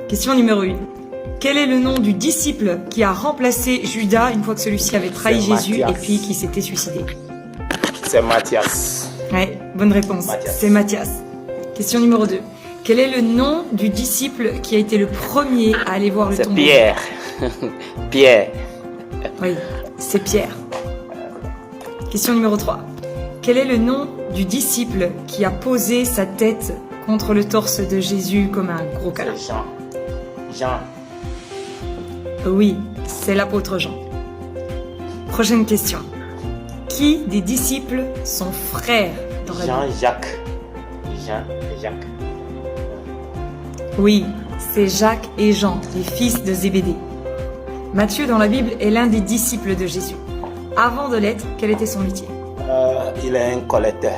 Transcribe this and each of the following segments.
Question numéro 1. Quel est le nom du disciple qui a remplacé Judas une fois que celui-ci avait trahi Jésus et puis qui s'était suicidé? C'est Matthias. Ouais, bonne réponse. C'est Matthias. Question numéro 2. Quel est le nom du disciple qui a été le premier à aller voir le tombeau? C'est Pierre. Pierre. Oui, c'est Pierre. Question numéro 3. Quel est le nom du disciple qui a posé sa tête contre le torse de Jésus comme un gros câlin? C'est Jean. Jean. Oui, c'est l'apôtre Jean. Prochaine question. Qui des disciples sont frères dans la Bible? Jean-Jacques. Jean-Jacques. Oui, c'est Jacques et Jean, les fils de Zébédée. Matthieu dans la Bible est l'un des disciples de Jésus. Avant de l'être, quel était son métier? Il est un collecteur.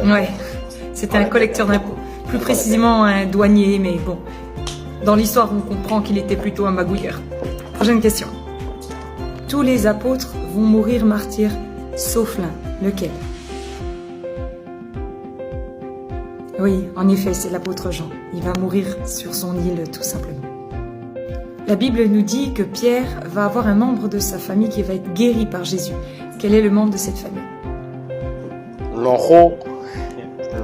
Ouais, c'était un collecteur d'impôts. Plus précisément un douanier, mais bon. Dans l'histoire, on comprend qu'il était plutôt un magouilleur. Prochaine question. Tous les apôtres vont mourir martyrs, sauf l'un. Lequel? Oui, en effet, c'est l'apôtre Jean. Il va mourir sur son île, tout simplement. La Bible nous dit que Pierre va avoir un membre de sa famille qui va être guéri par Jésus. Quel est le membre de cette famille? L'enro.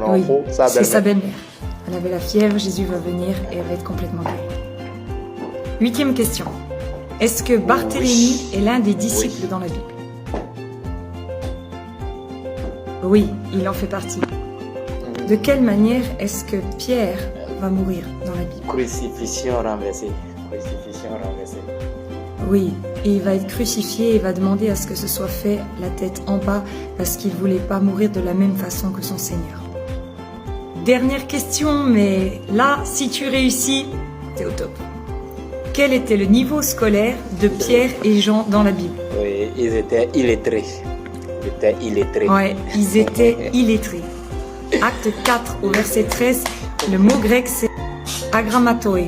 Oui, c'est sa belle-mère. Elle avait la fièvre, Jésus va venir et elle va être complètement guérie. 8e question. Est-ce que Barthélemy est l'un des disciples dans la Bible? Oui, il en fait partie. De quelle manière est-ce que Pierre va mourir dans la Bible? Crucifixion renversée. Crucifixion renversée. Oui, et il va être crucifié et va demander à ce que ce soit fait la tête en bas parce qu'il ne voulait pas mourir de la même façon que son Seigneur. Dernière question, mais là, si tu réussis, t'es au top. Quel était le niveau scolaire de Pierre et Jean dans la Bible? Oui, ils étaient illettrés. Ouais, ils étaient illettrés. Acte 4 au verset 13, le mot grec c'est agrammatoi,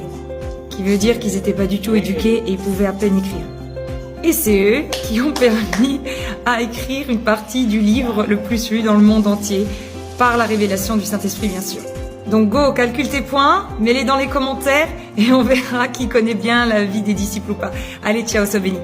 qui veut dire qu'ils n'étaient pas du tout éduqués et ils pouvaient à peine écrire. Et c'est eux qui ont permis à écrire une partie du livre le plus lu dans le monde entier, par la révélation du Saint-Esprit bien sûr. Donc go, calcule tes points, mets-les dans les commentaires et on verra qui connaît bien la vie des disciples ou pas. Allez, ciao, sois béni.